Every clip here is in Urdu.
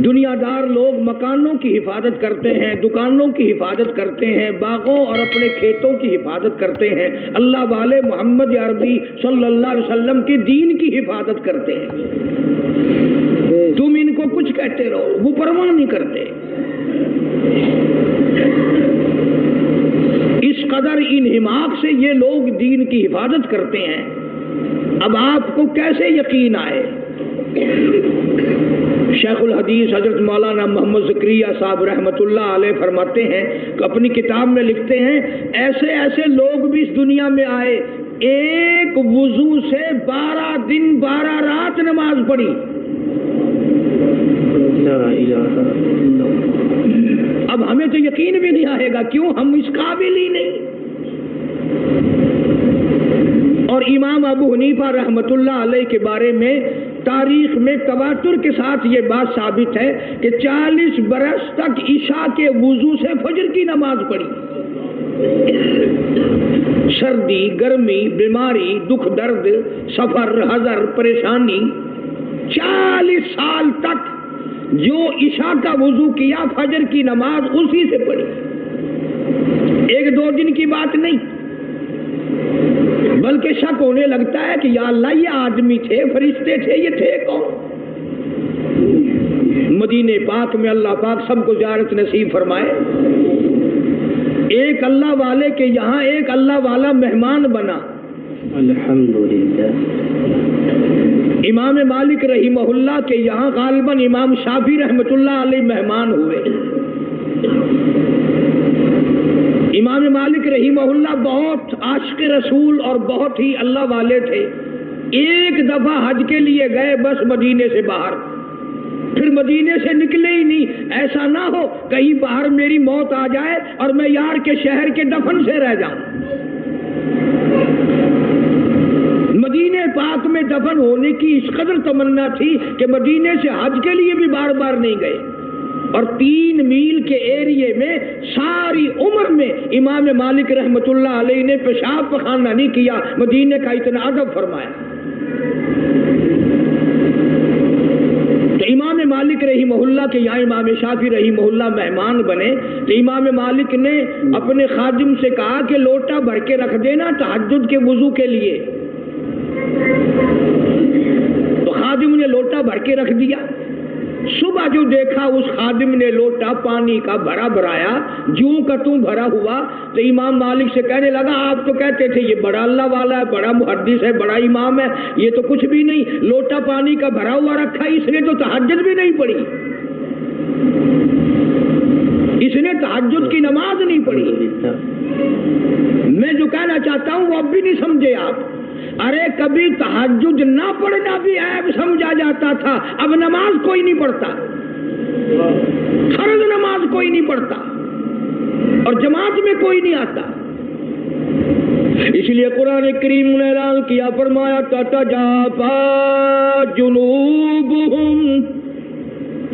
دنیادار لوگ مکانوں کی حفاظت کرتے ہیں، دکانوں کی حفاظت کرتے ہیں، باغوں اور اپنے کھیتوں کی حفاظت کرتے ہیں، اللہ والے محمد عربی صلی اللہ علیہ وسلم کے دین کی حفاظت کرتے ہیں۔ تم ان کو کچھ کہتے رہو، وہ پرواہ نہیں کرتے۔ اس قدر انہماک سے یہ لوگ دین کی حفاظت کرتے ہیں۔ اب آپ کو کیسے یقین آئے؟ شیخ الحدیث حضرت مولانا محمد زکریا صاحب رحمۃ اللہ علیہ فرماتے ہیں کہ اپنی کتاب میں لکھتے ہیں ایسے ایسے لوگ بھی اس دنیا میں آئے، ایک وضو سے 12 دن 12 رات نماز پڑھی۔ اب ہمیں تو یقین بھی نہیں آئے گا، کیوں؟ ہم اس قابل ہی نہیں۔ اور امام ابو حنیفہ رحمۃ اللہ علیہ کے بارے میں تاریخ میں تواتر کے ساتھ یہ بات ثابت ہے کہ 40 برس تک عشاء کے وضو سے فجر کی نماز پڑھی۔ سردی، گرمی، بیماری، دکھ درد، سفر، حضر، پریشانی، 40 سال تک جو عشاء کا وضو کیا فجر کی نماز اسی سے پڑھی۔ 1-2 دن کی بات نہیں، بلکہ شک ہونے لگتا ہے کہ یا اللہ یہ آدمی تھے، فرشتے تھے، یہ تھے کون؟ مدینے پاک میں اللہ پاک سب کو زیارت نصیب فرمائے۔ ایک اللہ والے کے یہاں ایک اللہ والا مہمان بنا، الحمدللہ۔ امام مالک رحمہ اللہ کے یہاں غالباً امام شافعی رحمۃ اللہ علیہ مہمان ہوئے۔ امام مالک رحمہ اللہ بہت عاشق رسول اور بہت ہی اللہ والے تھے۔ ایک دفعہ حج کے لیے گئے بس مدینے سے باہر، پھر مدینے سے نکلے ہی نہیں۔ ایسا نہ ہو کہیں باہر میری موت آ جائے اور میں یار کے شہر کے دفن سے رہ جاؤں۔ مدینے پاک میں دفن ہونے کی اس قدر تمنا تھی کہ مدینے سے حج کے لیے بھی بار بار نہیں گئے۔ اور 3 میل کے ایریے میں ساری عمر میں امام مالک رحمۃ اللہ علیہ نے پیشاب پخانہ نہیں کیا، مدینے کا اتنا ادب فرمایا۔ تو امام مالک رحمہ اللہ کے یہاں امام شافعی رحمہ اللہ مہمان بنے تو امام مالک نے اپنے خادم سے کہا کہ لوٹا بھر کے رکھ دینا تہجد کے وضو کے لیے۔ تو خادم نے لوٹا بھر کے رکھ دیا۔ صبح جو دیکھا اس خادم نے لوٹا پانی کا بھرا بھرایا، جوں کا توں بھرا ہوا، تو امام مالک سے کہنے لگا آپ تو کہتے تھے یہ بڑا اللہ والا ہے، بڑا محدث ہے، بڑا امام ہے، یہ تو کچھ بھی نہیں، لوٹا پانی کا بھرا ہوا رکھا، اس نے تو تہجد بھی نہیں پڑھی، اس نے تہجد کی نماز نہیں پڑھی۔ میں جو کہنا چاہتا ہوں وہ اب بھی نہیں سمجھے آپ۔ ارے کبھی تہجد نہ پڑھنا بھی عیب سمجھا جاتا تھا، اب نماز کوئی نہیں پڑھتا، فرض نماز کوئی نہیں پڑھتا اور جماعت میں کوئی نہیں آتا۔ اس لیے قرآن کریم نے اعلان کیا، فرمایا تتجافی جنوبہم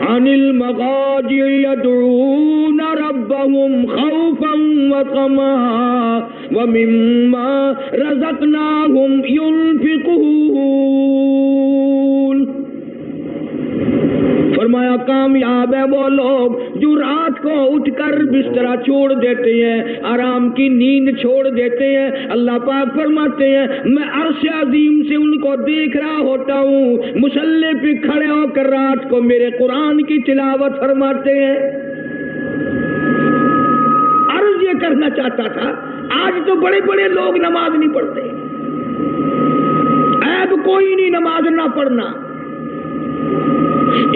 عن المضاجع يدعون ربهم خوفا وطمعا ومما رزقناهم ينفقون۔ فرمایا کامیاب ہے وہ لوگ جو رات کو اٹھ کر بستر چھوڑ دیتے ہیں، آرام کی نیند چھوڑ دیتے ہیں۔ اللہ پاک فرماتے ہیں میں عرش عظیم سے ان کو دیکھ رہا ہوتا ہوں، مصلی پہ کھڑے ہو کر رات کو میرے قرآن کی تلاوت فرماتے ہیں۔ عرض یہ کرنا چاہتا تھا آج تو بڑے بڑے لوگ نماز نہیں پڑھتے، عیب کوئی نہیں نماز نہ پڑھنا۔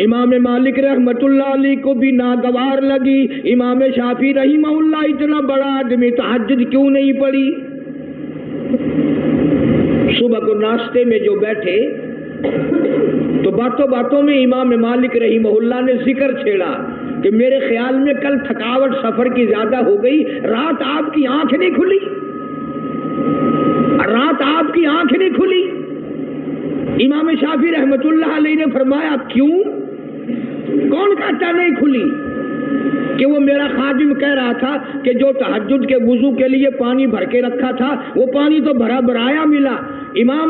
امام مالک رحمت اللہ علیہ کو بھی ناگوار لگی، امام شافعی رحمہ اللہ اتنا بڑا آدمی تہجد کیوں نہیں پڑھی؟ صبح کو ناشتے میں جو بیٹھے تو باتوں باتوں میں امام مالک رحمہ اللہ نے ذکر چھیڑا کہ میرے خیال میں کل تھکاوٹ سفر کی زیادہ ہو گئی، رات آپ کی آنکھ نہیں کھلی، رات آپ کی آنکھ نہیں کھلی۔ امام شافعی رحمت اللہ علیہ نے فرمایا کیوں؟ کون کہتا نہیں کھلی؟ کہ وہ میرا خادم کہہ رہا تھا کہ جو تہجد کے وضو کے لیے پانی بھر کے رکھا تھا وہ پانی تو بھرا بھرایا ملا۔ امام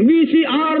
VCR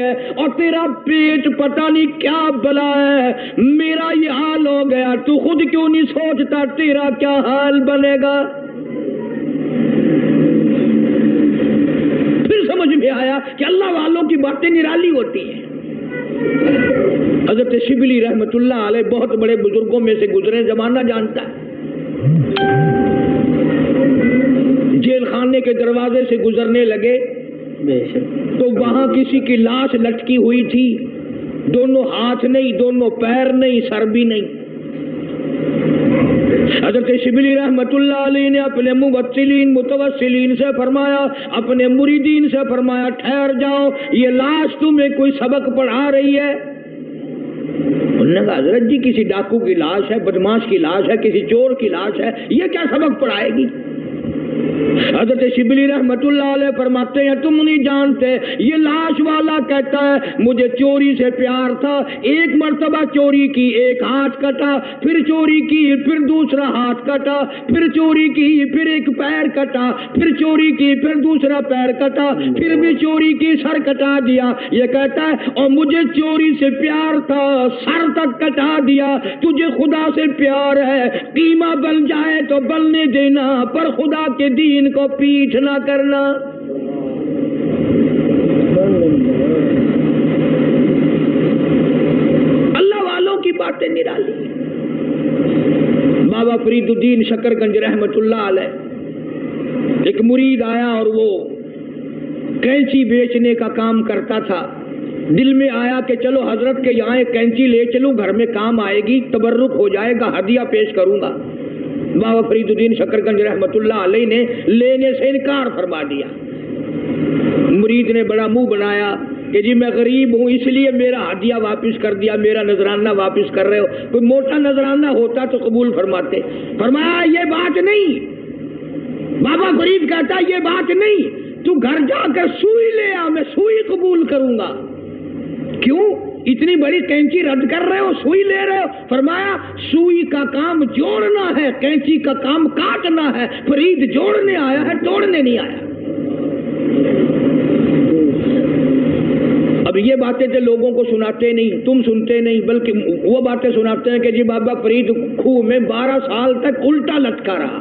ہے اور تیرا پیٹ پتہ نہیں کیا بلا ہے، میرا یہ حال ہو گیا، تو خود کیوں نہیں سوچتا تیرا کیا حال بنے گا؟ پھر سمجھ میں آیا کہ اللہ والوں کی باتیں نرالی ہوتی ہیں۔ حضرت شبلی رحمت اللہ علیہ بہت بڑے بزرگوں میں سے گزرے، زمانہ جانتا ہے۔ جیل خانے کے دروازے سے گزرنے لگے تو وہاں کسی کی لاش لٹکی ہوئی تھی، دونوں ہاتھ نہیں، دونوں پیر نہیں، سر بھی نہیں۔ حضرت شبلی رحمت اللہ علیہ نے اپنے متوسلین سے فرمایا، اپنے مریدین سے فرمایا، ٹھہر جاؤ، یہ لاش تمہیں کوئی سبق پڑھا رہی ہے؟ انہوں نے کہا حضرت جی کسی ڈاکو کی لاش ہے، بدماش کی لاش ہے، کسی چور کی لاش ہے، یہ کیا سبق پڑھائے گی؟ حضرت شبلی رحمت اللہ علیہ فرماتے ہیں تم نہیں جانتے، یہ لاش والا کہتا ہے مجھے چوری سے پیار تھا، ایک مرتبہ چوری کی، ایک ہاتھ کٹا، پھر چوری کی، پھر دوسرا ہاتھ کٹا، پھر چوری کی، پھر ایک پیر کٹا، پھر چوری کی، پھر دوسرا پیر کٹا، پھر بھی چوری کی، سر کٹا دیا۔ یہ کہتا ہے اور مجھے چوری سے پیار تھا، سر تک کٹا دیا، تجھے خدا سے پیار ہے، قیمہ بن جائے تو بننے دینا، پر خدا کے دین کو پیٹھ نہ کرنا۔ اللہ والوں کی باتیں نرالی۔ بابا فرید الدین شکرگنج رحمت اللہ علیہ ایک مرید آیا اور وہ کینچی بیچنے کا کام کرتا تھا، دل میں آیا کہ چلو حضرت کے یہاں ایک کینچی لے چلوں، گھر میں کام آئے گی، تبرک ہو جائے گا، ہدیہ پیش کروں گا۔ بابا فرید الدین شکرگنج رحمت اللہ علیہ نے لینے سے انکار فرما دیا۔ مرید نے بڑا منہ بنایا کہ جی میں غریب ہوں اس لیے میرا ہدیہ واپس کر دیا، میرا نذرانہ واپس کر رہے ہو، کوئی موٹا نذرانہ ہوتا تو قبول فرماتے۔ فرمایا یہ بات نہیں، بابا فرید کہتا یہ بات نہیں، تو گھر جا کر سوئی لے آ، میں سوئی قبول کروں گا۔ کیوں اتنی بڑی کینچی رد کر رہے ہو، سوئی لے رہے ہو؟ فرمایا سوئی کا کام جوڑنا ہے، کینچی کا کام کاٹنا ہے، فرید جوڑنے آیا ہے، توڑنے نہیں آیا۔ اب یہ باتیں تو لوگوں کو سناتے نہیں، تم سنتے نہیں، بلکہ وہ باتیں سناتے ہیں کہ جی بابا فرید خوہ میں 12 سال تک الٹا لٹکا رہا،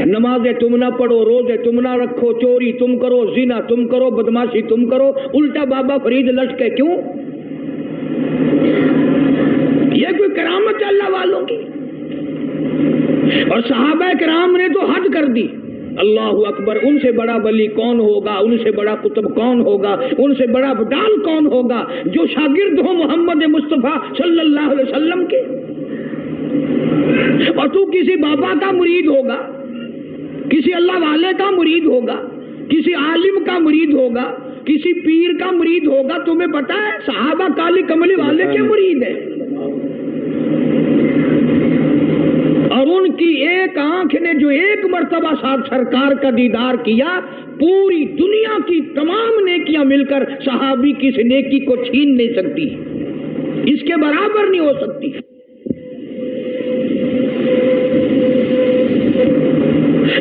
نمازیں تم نہ پڑھو، روزے تم نہ رکھو، چوری تم کرو، زنا تم کرو، بدماشی تم کرو، الٹا بابا فرید لٹکے۔ کیوں؟ یہ کوئی کرامت ہے اللہ والوں کی؟ اور صحابہ کرام نے تو حد کر دی، اللہ اکبر، ان سے بڑا ولی کون ہوگا، ان سے بڑا قطب کون ہوگا، ان سے بڑا بدال کون ہوگا جو شاگرد ہو محمد مصطفیٰ صلی اللہ علیہ وسلم کے؟ اور تو کسی بابا کا مرید ہوگا، کسی اللہ والے کا مرید ہوگا، کسی عالم کا مرید ہوگا، کسی پیر کا مرید ہوگا، تمہیں پتا ہے صحابہ کالی کملی والے کے مرید ہیں، اور ان کی ایک آنکھ نے جو ایک مرتبہ ساتھ سرکار کا دیدار کیا، پوری دنیا کی تمام نیکیاں مل کر صحابی کی اس نیکی کو چھین نہیں سکتی، اس کے برابر نہیں ہو سکتی۔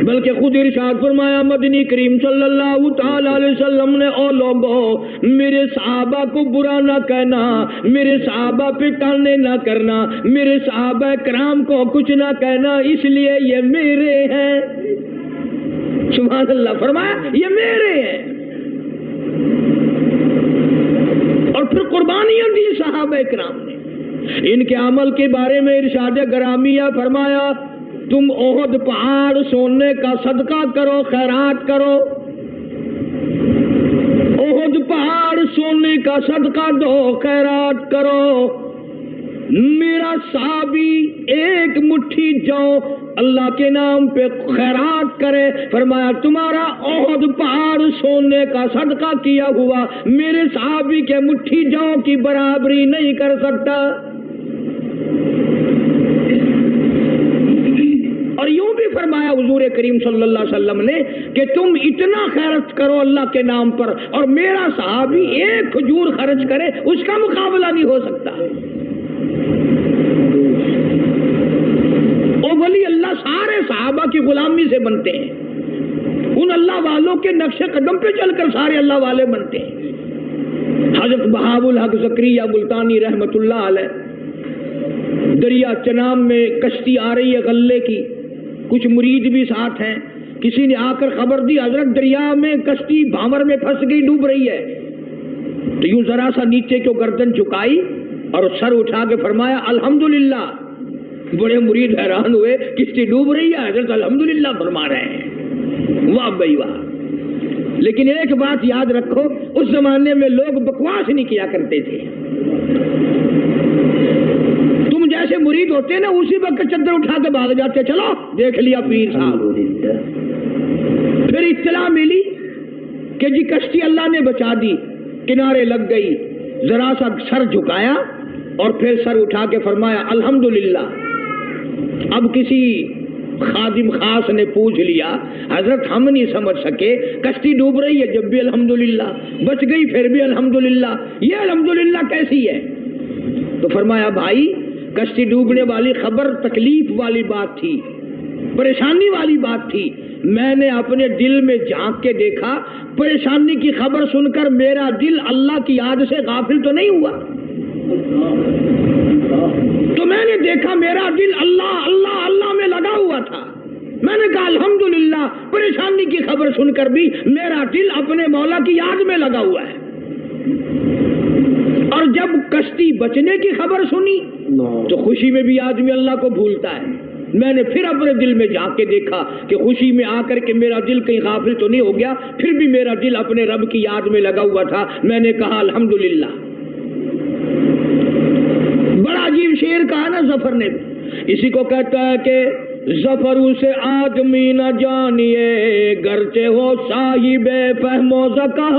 بلکہ خود ارشاد فرمایا مدنی کریم صلی اللہ تعالی علیہ وسلم نے، او لوگو میرے صحابہ کو برا نہ کہنا، میرے صحابہ پہ ٹالنے نہ کرنا، میرے صحابہ کرام کو کچھ نہ کہنا، اس لیے یہ میرے ہیں۔ سبحان اللہ، فرمایا یہ میرے ہیں، اور پھر قربانیاں دی صحابہ کرام نے۔ ان کے عمل کے بارے میں ارشاد گرامیہ فرمایا تم احد پہاڑ سونے کا صدقہ کرو، خیرات کرو، احد پہاڑ سونے کا صدقہ دو، خیرات کرو۔ میرا صحابی ایک مٹھی جو اللہ کے نام پہ خیرات کرے، فرمایا تمہارا احد پہاڑ سونے کا صدقہ کیا ہوا میرے صحابی کے مٹھی جو کی برابری نہیں کر سکتا۔ اور یوں بھی فرمایا حضور کریم صلی اللہ علیہ وسلم نے کہ تم اتنا خیرت کرو اللہ کے نام پر، اور میرا صحابی ایک کھجور خرچ کرے اس کا مقابلہ نہیں ہو سکتا۔ اور ولی اللہ سارے صحابہ کی غلامی سے بنتے ہیں، ان اللہ والوں کے نقش قدم پہ چل کر سارے اللہ والے بنتے ہیں۔ حضرت بہاء الحق زکریا ملتانی رحمت اللہ علیہ، دریا چناب میں کشتی آ رہی ہے غلے کی، کچھ مرید بھی ساتھ ہیں، کسی نے آ کر خبر دی حضرت دریا میں کشتی بھاور میں پھنس گئی، ڈوب رہی ہے، تو یوں ذرا سا نیچے کو گردن جھکائی اور سر اٹھا کے فرمایا الحمدللہ۔ بڑے مرید حیران ہوئے، کشتی ڈوب رہی ہے، حضرت الحمدللہ فرما رہے ہیں، واہ بھائی واہ۔ لیکن ایک بات یاد رکھو، اس زمانے میں لوگ بکواس نہیں کیا کرتے تھے۔ تم جیسے مرید ہوتے نا اسی وقت چادر اٹھا کے بھاگ جاتے، چلو دیکھ لیا پیر صاحب۔ پھر اطلاع ملی کہ جی کشتی اللہ نے بچا دی، کنارے لگ گئی، ذرا سا سر جھکایا اور پھر سر اٹھا کے فرمایا الحمدللہ۔ اب کسی خادم خاص نے پوچھ لیا حضرت ہم نہیں سمجھ سکے، کشتی ڈوب رہی ہے جب بھی الحمدللہ، بچ گئی پھر بھی الحمدللہ، یہ الحمدللہ کیسی ہے؟ تو فرمایا بھائی کشتی ڈوبنے والی خبر تکلیف والی بات تھی، پریشانی والی بات تھی، میں نے اپنے دل میں جھانک کے دیکھا، پریشانی کی خبر سن کر میرا دل اللہ کی یاد سے غافل تو نہیں ہوا، تو میں نے دیکھا میرا دل اللہ اللہ اللہ میں لگا ہوا تھا، میں نے کہا الحمدللہ پریشانی کی خبر سن کر بھی میرا دل اپنے مولا کی یاد میں لگا ہوا ہے۔ اور جب کشتی بچنے کی خبر سنی تو خوشی میں بھی آدمی اللہ کو بھولتا ہے، میں نے پھر اپنے دل میں جا کے دیکھا کہ خوشی میں آ کر کے میرا دل کہیں غافل تو نہیں ہو گیا، پھر بھی میرا دل اپنے رب کی یاد میں لگا ہوا تھا، میں نے کہا الحمدللہ۔ بڑا عجیب شعر کہا نا ظفر نے، اسی کو کہتا ہے کہ ظفر سے آدمی نہ جانیے گرچہ ہو صاحب فہم و ذکا،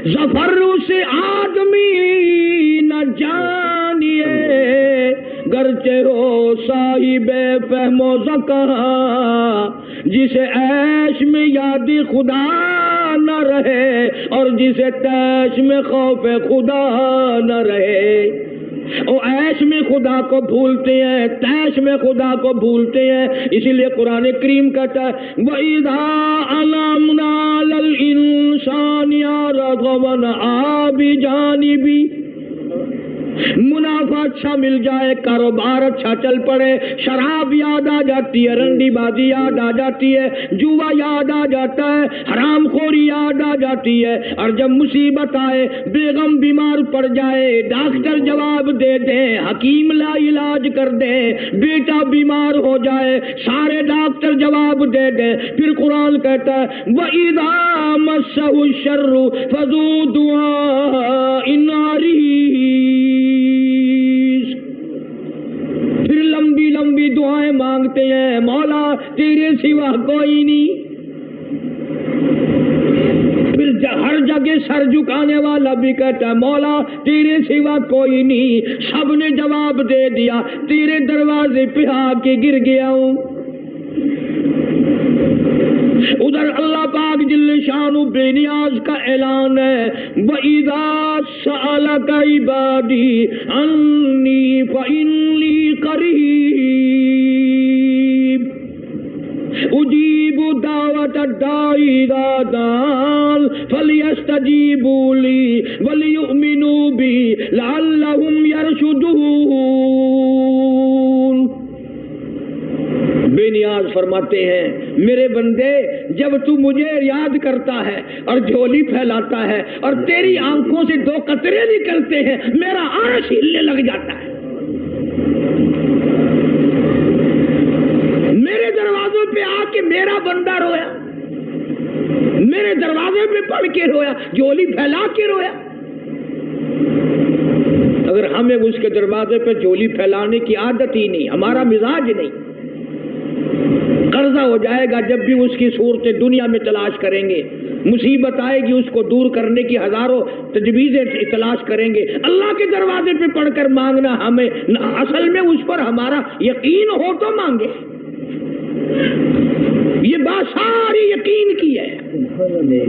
ظفر سے آدمی نہ جانیے گرچہ ہو صاحب فہم و ذکا، جسے عیش میں یاد خدا نہ رہے اور جسے تیش میں خوف خدا نہ رہے۔ او عیش میں خدا کو بھولتے ہیں، تیش میں خدا کو بھولتے ہیں، اسی لیے قرآن کریم کہتا ہے وَإِذَا أَنْعَمْنَا عَلَى الْإِنسَانِ أَعْرَضَ وَنَأَىٰ بِجَانِبِهِ۔ منافع اچھا مل جائے، کاروبار اچھا چل پڑے، شراب یاد آ جاتی ہے، رنڈی بازی یاد آ جاتی ہے، جوا یاد آ جاتا ہے، حرام خوری یاد آ جاتی ہے، اور جب مصیبت آئے، بیگم بیمار پڑ جائے، ڈاکٹر جواب دے دے، حکیم لا علاج کر دے، بیٹا بیمار ہو جائے، سارے ڈاکٹر جواب دے دے، پھر قرآن کہتا ہے وَإِذَا مَسَّهُ الشَّرُّ فَذُو دُعَاءٍ عَرِيضٍ۔ پھر لمبی لمبی دعائیں مانگتے ہیں، مولا تیرے سوا کوئی نہیں۔ پھر ہر جگہ سر جھکانے والا بھی کہتا ہے مولا تیرے سوا کوئی نہیں، سب نے جواب دے دیا، تیرے دروازے پہ آ کے گر گیا ہوں۔ ادھر اللہ پاک جل شانہ بے نیاز کا اعلان ہے وَإِذَا سَأَلَكَ عِبَادِي عَنِّي فَإِنِّي قَرِيبٌ أُجِيبُ دَعْوَةَ الدَّاعِ إِذَا دَعَانِ فَلْيَسْتَجِيبُوا لِي وَلْيُؤْمِنُوا بِي لَعَلَّهُمْ يَرْشُدُونَ۔ بے نیاز فرماتے ہیں میرے بندے جب تو مجھے یاد کرتا ہے اور جھولی پھیلاتا ہے اور تیری آنکھوں سے دو قطرے نکلتے ہیں، میرا عرش ہلنے لگ جاتا ہے۔ میرے دروازوں پہ آ کے میرا بندہ رویا، میرے دروازے پہ پڑھ کے رویا، جھولی پھیلا کے رویا۔ اگر ہمیں اس کے دروازے پہ جھولی پھیلانے کی عادت ہی نہیں، ہمارا مزاج نہیں، قرضہ ہو جائے گا جب بھی اس کی صورتیں دنیا میں تلاش کریں گے، مصیبت آئے گی اس کو دور کرنے کی ہزاروں تجویزیں تلاش کریں گے، اللہ کے دروازے پہ پڑھ کر مانگنا ہمیں اصل میں اس پر ہمارا یقین ہو تو مانگے۔ یہ بات ساری یقین کی ہے،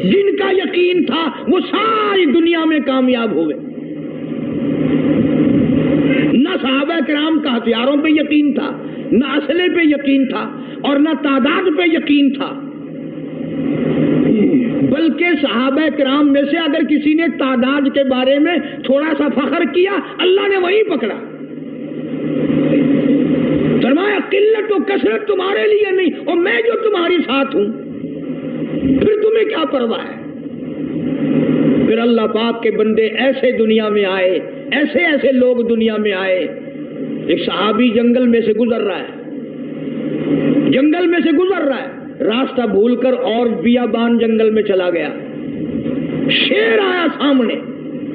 جن کا یقین تھا وہ ساری دنیا میں کامیاب ہوئے۔ نہ صحابہ کرام کا ہتھیاروں پہ یقین تھا، نہ اسلحے پہ یقین تھا، اور نہ تعداد پہ یقین تھا، بلکہ صحابہ کرام میں سے اگر کسی نے تعداد کے بارے میں تھوڑا سا فخر کیا اللہ نے وہی پکڑا، فرمایا قلت و کثرت تمہارے لیے نہیں اور میں جو تمہاری ساتھ ہوں، پھر تمہیں کیا پرواہ ہے؟ پھر اللہ پاک کے بندے ایسے دنیا میں آئے، ایسے ایسے لوگ دنیا میں آئے. ایک صحابی جنگل میں سے گزر رہا ہے، جنگل میں سے گزر رہا ہے، راستہ بھول کر اور بیابان جنگل میں چلا گیا. شیر آیا سامنے،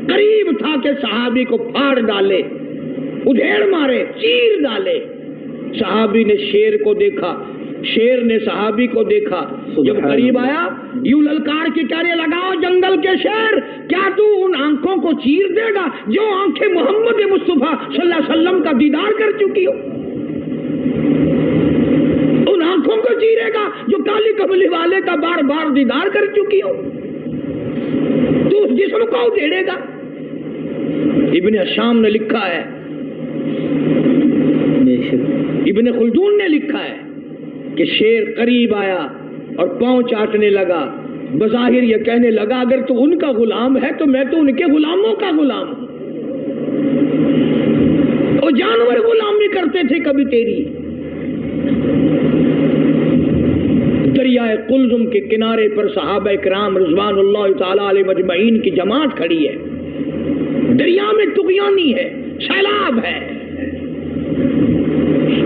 قریب تھا کہ صحابی کو پھاڑ ڈالے، ادھیڑ مارے، چیر ڈالے. صحابی نے شیر کو دیکھا، شیر نے صحابی کو دیکھا. جب قریب آیا یوں للکار کے کہنے لگا، جنگل کے شیر، کیا تو ان آنکھوں کو چیر دے گا جو آنکھیں محمد مصطفیٰ صلی اللہ علیہ وسلم کا دیدار کر چکی ہو؟ ان آنکھوں کو چیرے گا جو کالی کملی والے کا بار بار دیدار کر چکی ہو؟ تو اس جسم کو ادھیڑے گا؟ ابن حشام نے لکھا ہے، ابن خلدون نے لکھا ہے کہ شیر قریب آیا اور پاؤں چاٹنے لگا. بظاہر یہ کہنے لگا اگر تو ان کا غلام ہے تو میں تو ان کے غلاموں کا غلام ہوں. وہ جانور غلامی کرتے تھے کبھی تیری. دریائے قلزم کے کنارے پر صحابہ کرام رضوان اللہ تعالی علیہ مجمعین کی جماعت کھڑی ہے. دریا میں طغیانی ہے، سیلاب ہے.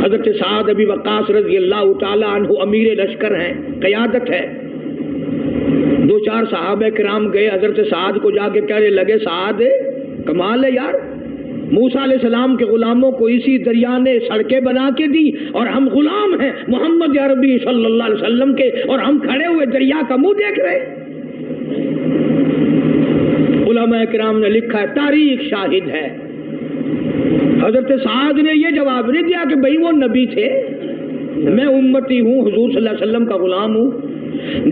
حضرت سعد ابی وقاص رضی اللہ تعالی عنہ امیر لشکر ہیں، قیادت ہے. دو چار صحابہ کرام گئے حضرت سعد کو جا کے کہنے لگے، سعد کمال ہے یار، موسیٰ علیہ السلام کے غلاموں کو اسی دریا نے سڑکیں بنا کے دی اور ہم غلام ہیں محمد عربی صلی اللہ علیہ وسلم کے، اور ہم کھڑے ہوئے دریا کا منہ دیکھ رہے. علماء کرام نے لکھا ہے، تاریخ شاہد ہے. حضرت سعد نے یہ جواب نہیں دیا کہ بھئی وہ نبی تھے، میں امتی ہوں، حضور صلی اللہ علیہ وسلم کا غلام ہوں.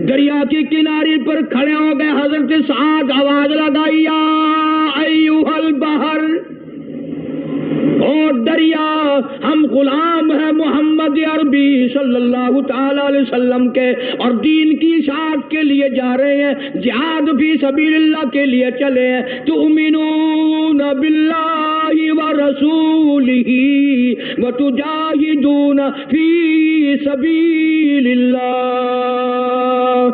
دریا کے کنارے پر کھڑے ہو گئے حضرت سعد، آواز لگائی، یا ایھا البحر، اور دریا، ہم غلام ہیں محمد عربی صلی اللہ تعالی علیہ وسلم کے اور دین کی اشاعت کے لیے جا رہے ہیں، جہاد فی سبیل اللہ کے لیے چلے ہیں. تؤمنون باللہ ورسولہ وتجاہدون فی سبیل اللہ.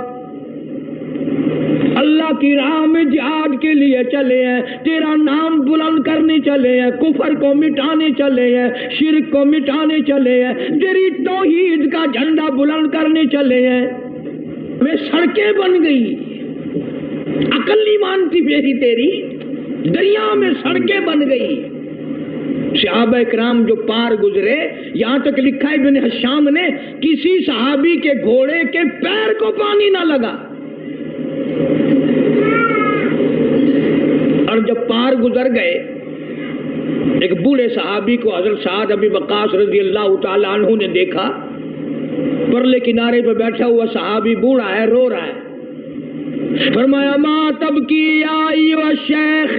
اللہ کی راہ میں جہاد کے لیے چلے ہیں، تیرا نام بلند کرنے چلے ہیں، کفر کو مٹانے چلے ہیں، شرک کو مٹانے چلے ہیں، تیری توحید کا جھنڈا بلند کرنے چلے ہیں. وہ سڑکیں بن گئی، عقل نہیں مانتی میری تیری، دریا میں سڑکیں بن گئی. صحابہ کرام جو پار گزرے، یہاں تک لکھا ہے ابن حشام نے، کسی صحابی کے گھوڑے کے پیر کو پانی نہ لگا. اور جب پار گزر گئے، ایک بوڑھے صحابی کو حضرت سعد ابی وقاص رضی اللہ تعالی عنہ نے دیکھا. پرلے کنارے پہ بیٹھا ہوا صحابی بوڑھا ہے، رو رہا ہے. فرمایا، ما تبکی یا ایھا الشیخ،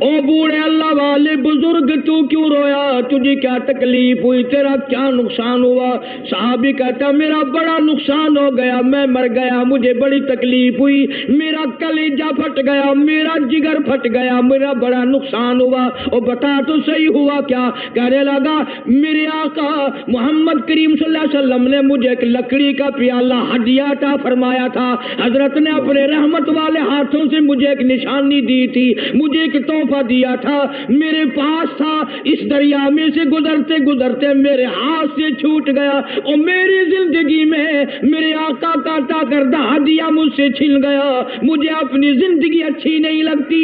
او بوڑھے اللہ والے بزرگ، تو کیوں رویا؟ تجھے کیا تکلیف ہوئی؟ تیرا کیا نقصان ہوا؟ صحابی کہتا، میرا بڑا نقصان ہو گیا، میں مر گیا، مجھے بڑی تکلیف ہوئی، میرا کلیجہ پھٹ گیا، میرا جگر پھٹ گیا، میرا بڑا نقصان ہوا. اور بتا تو صحیح ہوا کیا؟ کہنے لگا، میرے آقا محمد کریم صلی اللہ علیہ وسلم نے مجھے ایک لکڑی کا پیالہ ہدیہ عطا فرمایا تھا. حضرت نے اپنے رحمت والے ہاتھوں سے مجھے ایک نشانی دی تھی، مجھے ایک تحفہ دیا تھا، میرے پاس تھا. اس دریا میں سے گزرتے گزرتے میرے ہاتھ سے چھوٹ گیا اور میری زندگی میں میرے آقا کا عطا کردہ ہدیہ مجھ سے چھن گیا. مجھے اپنی زندگی اچھی نہیں لگتی،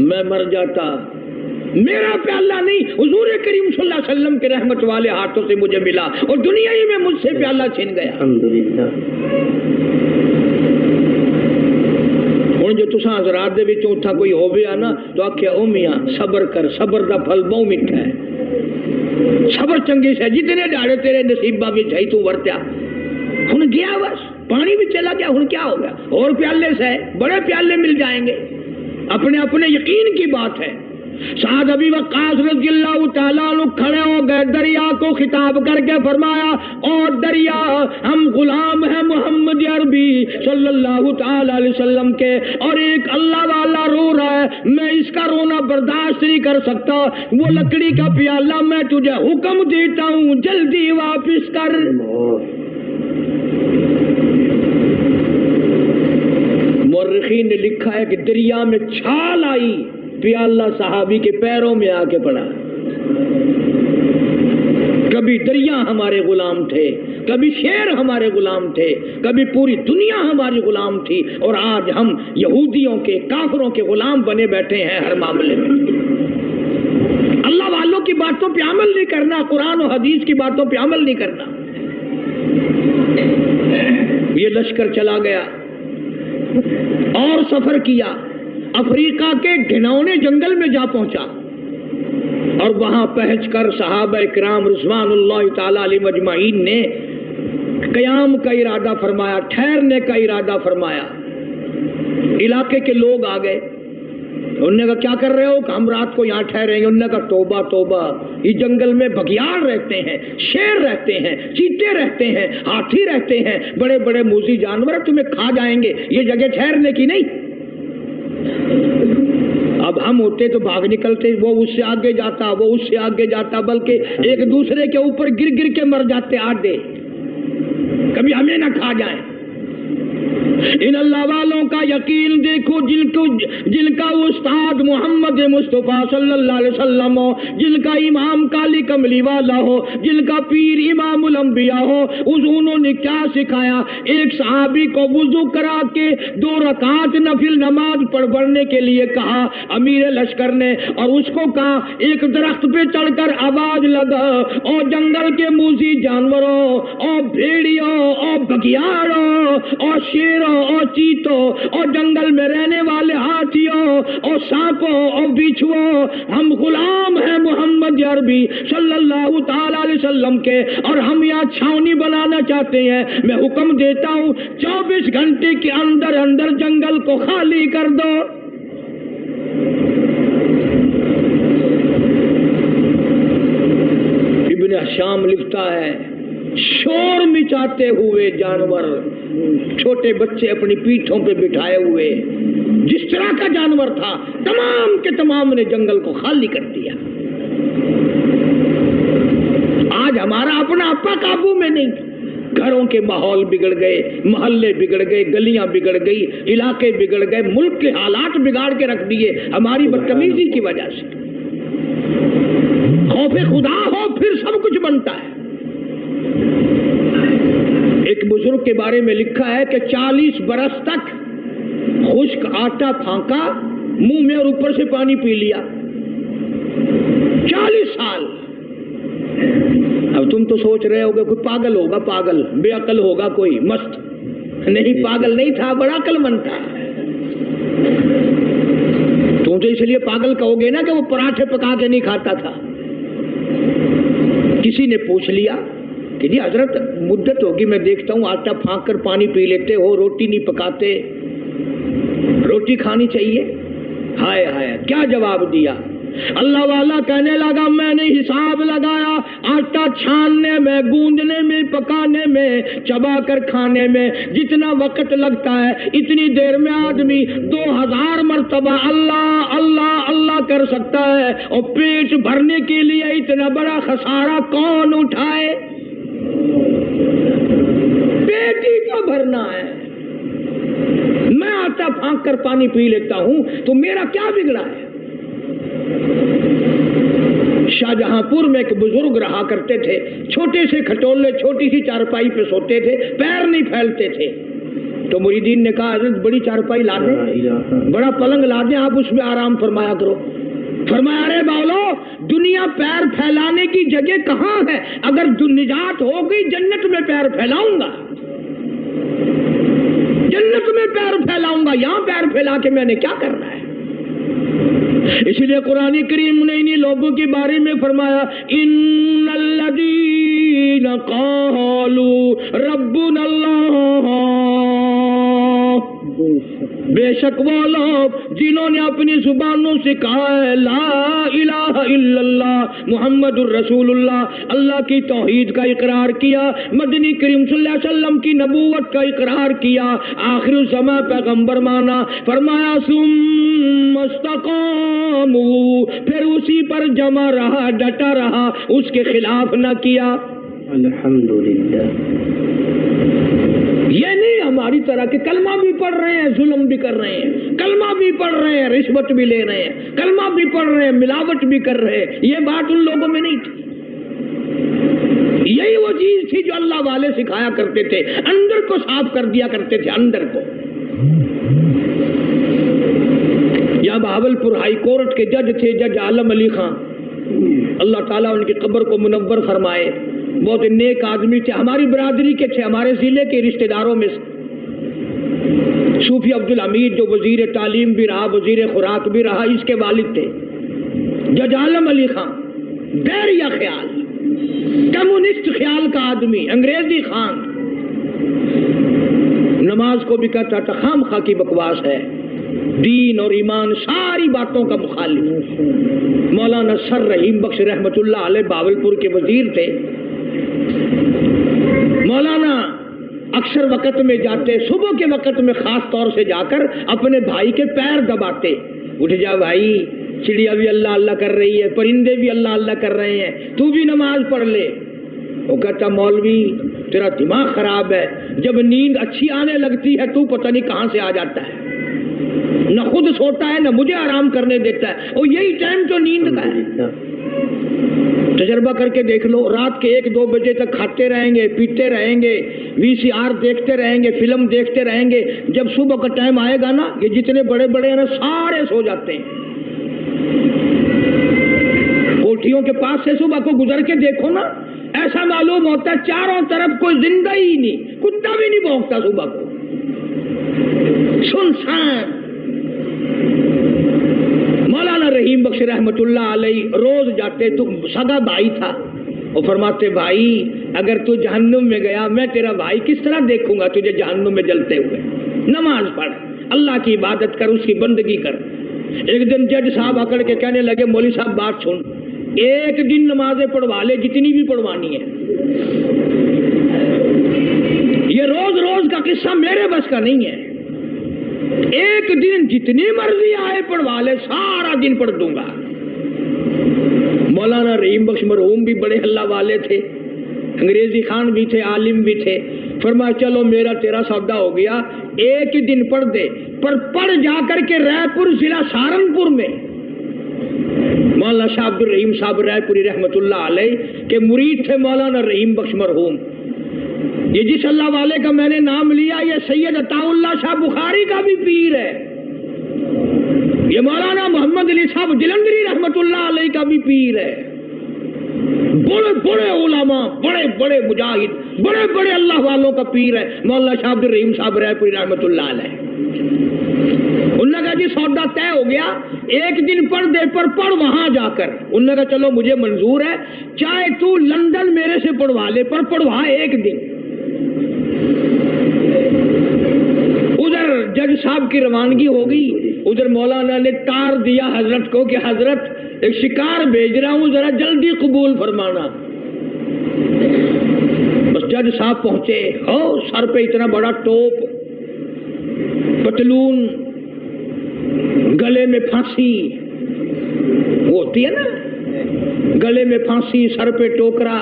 میں مر جاتا. میرا پیالہ نہیں، حضور کریم صلی اللہ علیہ وسلم کے رحمت والے ہاتھوں سے مجھے ملا اور دنیا ہی میں مجھ سے پیالہ چھن گیا. الحمدللہ. جو تساں حضرات دے وچوں اتھا کوئی ہووے نا تو آکھیا، او میاں صبر کر، صبر دا پھل بہت میٹھا ہے. صبر چنگی سے جتنے ڈاڑے تیرے نصیبہ وچ ہے تو ورتیا. ہن گیا بس، پانی بھی چلا گیا، ہن کیا ہو گیا؟ اور پیالے سے بڑے پیالے مل جائیں گے. اپنے اپنے یقین کی بات ہے. سعد ابی وقاص رضی اللہ تعالیٰ عنہ کھڑے ہو گئے. دریا کو خطاب کر کے فرمایا اور دریا ہم غلام ہیں محمد عربی صلی اللہ تعالی علیہ وسلم کے، اور ایک اللہ والا رو رہا ہے، میں اس کا رونا برداشت نہیں کر سکتا، وہ لکڑی کا پیالہ میں تجھے حکم دیتا ہوں جلدی واپس کر۔ مورخین نے لکھا ہے کہ دریا میں چھال آئی، پیالہ صحابی کے پیروں میں آ کے پڑا۔ کبھی دریا ہمارے غلام تھے، کبھی شیر ہمارے غلام تھے، کبھی پوری دنیا ہماری غلام تھی، اور آج ہم یہودیوں کے کافروں کے غلام بنے بیٹھے ہیں ہر معاملے میں۔ اللہ والوں کی باتوں پہ عمل نہیں کرنا، قرآن و حدیث کی باتوں پہ عمل نہیں کرنا۔ یہ لشکر چلا گیا اور سفر کیا، افریقہ کے گھنونے جنگل میں جا پہنچا، اور وہاں پہنچ کر صحابہ کرام رضوان اللہ تعالی علیہ مجمعین نے قیام کا ارادہ فرمایا، ٹھہرنے کا ارادہ فرمایا۔ علاقے کے لوگ آ گئے، انہوں نے کہا کیا کر رہے ہو؟ کہ ہم رات کو یہاں ٹھہریں گے۔ انہوں نے کہا توبہ توبہ، اس جنگل میں بگیاڑ رہتے ہیں، شیر رہتے ہیں، چیتے رہتے ہیں، ہاتھی رہتے ہیں، بڑے بڑے موذی جانور تمہیں کھا جائیں گے، یہ جگہ ٹھہرنے کی نہیں۔ اب ہم ہوتے تو بھاگ نکلتے، وہ اس سے آگے جاتا، وہ اس سے آگے جاتا، بلکہ ایک دوسرے کے اوپر گر گر کے مر جاتے آدھے، کبھی ہمیں نہ کھا جائیں۔ ان اللہ والوں کا یقین دیکھو جن کا استاد محمد مصطفیٰ صلی اللہ علیہ وسلم ہو، جن کا امام کالی کملی والا ہو، جن کا پیر امام الانبیاء ہو، انہوں نے کیا سکھایا؟ ایک صحابی کو وضو کرا کے 2 رکعت نفل نماز پڑھنے کے لیے کہا امیر لشکر نے، اور اس کو کہا ایک درخت پہ چڑھ کر آواز لگا، اور جنگل کے موذی جانوروں اور بھیڑیوں اور بگیاڑوں اور شیروں اور چیتوں اور جنگل میں رہنے والے ہاتھیوں اور سانپوں اور بچھوؤں، ہم غلام ہیں محمد عربی صلی اللہ تعالی علیہ وسلم کے، اور ہم یہاں چھاونی بنانا چاہتے ہیں۔ میں حکم دیتا ہوں 24 گھنٹے کے اندر اندر جنگل کو خالی کر دو۔ ابن حشام لکھتا ہے شور مچاتے ہوئے جانور، چھوٹے بچے اپنی پیٹھوں پہ بٹھائے ہوئے، جس طرح کا جانور تھا تمام کے تمام نے جنگل کو خالی کر دیا۔ آج ہمارا اپنا اپا قابو میں نہیں، گھروں کے ماحول بگڑ گئے، محلے بگڑ گئے، گلیاں بگڑ گئی، علاقے بگڑ گئے، ملک کے حالات بگاڑ کے رکھ دیے ہماری بدتمیزی کی وجہ سے۔ خوف خدا ہو پھر سب کچھ بنتا ہے۔ ایک بزرگ کے بارے میں لکھا ہے کہ 40 برس تک خشک آٹا پھانکا منہ میں اور اوپر سے پانی پی لیا، 40 سال۔ اب تم تو سوچ رہے ہوگے کوئی پاگل ہوگا، پاگل بے عقل ہوگا، کوئی مست نہیں، پاگل نہیں تھا، بڑا عقل مند تھا۔ تم تو اس لیے پاگل کہو گے نا کہ وہ پراٹھے پکا کے نہیں کھاتا تھا۔ کسی نے پوچھ لیا کہ جی حضرت مدت ہوگی میں دیکھتا ہوں آٹا پھانک کر پانی پی لیتے ہو، روٹی نہیں پکاتے، روٹی کھانی چاہیے۔ ہائے ہائے کیا جواب دیا؟ اللہ والا کہنے لگا میں نے حساب لگایا، آٹا چھاننے میں، گوندنے میں، پکانے میں، چبا کر کھانے میں جتنا وقت لگتا ہے اتنی دیر میں آدمی 2000 مرتبہ اللہ اللہ اللہ کر سکتا ہے، اور پیٹ بھرنے کے لیے اتنا بڑا خسارہ کون اٹھائے؟ پیٹ ہی کا بھرنا ہے۔ میں آٹا پھانک کر پانی پی لیتا ہوں تو میرا کیا بگڑا ہے؟ شاہجہاں پور میں ایک بزرگ رہا کرتے تھے، چھوٹے سے کھٹولے، چھوٹی سی چارپائی پہ سوتے تھے، پیر نہیں پھیلتے تھے۔ تو مریدین نے کہا حضرت بڑی چارپائی لا دیں، بڑا پلنگ لا دیں، آپ اس میں آرام فرمایا کرو۔ فرمایا ارے باولو، دنیا پیر پھیلانے کی جگہ کہاں ہے؟ اگر نجات ہو گئی جنت میں پیر پھیلاؤں گا، جنت میں پیر پھیلاؤں گا، یہاں پیر پھیلا کے میں نے کیا کرنا ہے؟ اس لیے قرآن کریم نے انہی لوگوں کے بارے میں فرمایا ان الذین قالوا ربنا اللہ بے شک وہ لوگ جنہوں نے اپنی زبانوں سے کہا ہے لا الہ الا اللہ محمد الرسول اللہ، اللہ کی توحید کا اقرار کیا، مدنی کریم صلی اللہ علیہ وسلم کی نبوت کا اقرار کیا، آخر الزمان پیغمبر مانا، فرمایا ثم استقاموا، پھر اسی پر جمع رہا، ڈٹا رہا، اس کے خلاف نہ کیا۔ الحمدللہ۔ یہ نہیں ہماری طرح کہ کلمہ بھی پڑھ رہے ہیں ظلم بھی کر رہے ہیں، کلمہ بھی پڑھ رہے ہیں رشوت بھی لے رہے ہیں، کلمہ بھی پڑھ رہے ہیں ملاوٹ بھی کر رہے ہیں، یہ بات ان لوگوں میں نہیں تھی۔ یہی وہ چیز تھی جو اللہ والے سکھایا کرتے تھے، اندر کو صاف کر دیا کرتے تھے، اندر کو۔ یہاں بہاولپور ہائی کورٹ کے جج تھے جج عالم علی خان، اللہ تعالیٰ ان کی قبر کو منور فرمائے، بہت نیک آدمی تھے، ہماری برادری کے تھے، ہمارے ضلع کے رشتہ داروں میں سے۔ صوفی عبدالحمید جو وزیر تعلیم بھی رہا، وزیر خوراک بھی رہا، اس کے والد تھے جج عالم علی خان، بیریا خیال، کمیونسٹ خیال کا آدمی، انگریزی خان، نماز کو بھی کہتا تھا خام خواہ کی بکواس ہے، دین اور ایمان ساری باتوں کا مخالف۔ مولانا سر رحیم بخش رحمت اللہ علیہ بہاولپور کے وزیر تھے۔ مولانا اکثر وقت میں جاتے، صبح کے وقت میں خاص طور سے جا کر اپنے بھائی کے پیر دباتے، اٹھ جا بھائی، چڑیا بھی اللہ اللہ کر رہی ہے، پرندے بھی اللہ اللہ کر رہے ہیں، تو بھی نماز پڑھ لے۔ وہ کہتا مولوی تیرا دماغ خراب ہے، جب نیند اچھی آنے لگتی ہے تو پتہ نہیں کہاں سے آ جاتا ہے، نہ خود سوتا ہے نہ مجھے آرام کرنے دیتا ہے، اور یہی ٹائم تو نیند کا ہے۔ تجربہ کر کے دیکھ لو، رات کے 1-2 بجے تک کھاتے رہیں گے، پیتے رہیں گے، VCR دیکھتے رہیں گے، فلم دیکھتے رہیں گے، جب صبح کا ٹائم آئے گا نا، یہ جتنے بڑے بڑے ہیں نا سارے سو جاتے ہیں۔ کوٹھیوں کے پاس سے صبح کو گزر کے دیکھو نا، ایسا معلوم ہوتا ہے چاروں طرف کوئی زندہ ہی نہیں، کتا بھی نہیں بھونکتا صبح کو، سنسان۔ مولانا رحیم بخش رحمت اللہ علیہ روز جاتے، تو سگا بھائی تھا، وہ فرماتے بھائی اگر تو جہنم میں گیا میں تیرا بھائی کس طرح دیکھوں گا تجھے جہنم میں جلتے ہوئے، نماز پڑھ، اللہ کی عبادت کر، اس کی بندگی کر۔ ایک دن جج صاحب اکڑ کے کہنے لگے مولوی صاحب بات سن، ایک دن نمازیں پڑھوا لے جتنی بھی پڑھوانی ہے، یہ روز روز کا قصہ میرے بس کا نہیں ہے، ایک دن جتنی مرضی آئے پڑھوا لے، سارا دن پڑھ دوں گا۔ مولانا رحیم بخش مرحوم بھی بڑے اللہ والے تھے، انگریزی خان بھی تھے، عالم بھی تھے، فرمایا چلو میرا تیرا سودا ہو گیا، ایک ہی دن پڑھ دے، پر پڑھ جا کر کے رائے پور ضلع سہارنپور میں۔ مولانا شاہ عبد الرحیم صاحب رائے پوری رحمت اللہ علیہ کے مرید تھے مولانا رحیم بخش مرحوم۔ یہ جس اللہ والے کا میں نے نام لیا یہ سید عطا اللہ شاہ بخاری کا بھی پیر ہے، یہ مولانا محمد علی صاحب جلندری رحمت اللہ علیہ کا بھی پیر ہے، بڑے بڑے علماء، بڑے بڑے مجاہد، بڑے بڑے اللہ والوں کا پیر ہے مولانا شاہ عبد الرحیم صاحب رائے پوری رحمت اللہ علیہ۔ انہوں نے کہا جی سودا طے ہو گیا، ایک دن پڑھ دے، پر پڑھ وہاں جا کر۔ انہوں نے کہا چلو مجھے منظور ہے، چاہے تو لندن میرے سے پڑھوا لے، پر پڑھوا ایک دن۔ ادھر جج صاحب کی روانگی ہو گئی، ادھر مولانا نے تار دیا حضرت کو کہ حضرت ایک شکار بھیج رہا ہوں، ذرا جلدی قبول فرمانا۔ بس جج صاحب پہنچے، سر پہ اتنا بڑا ٹوپ، پتلون، گلے میں پھانسی، وہ ہوتی ہے نا، گلے میں پھانسی، سر پہ ٹوکرا۔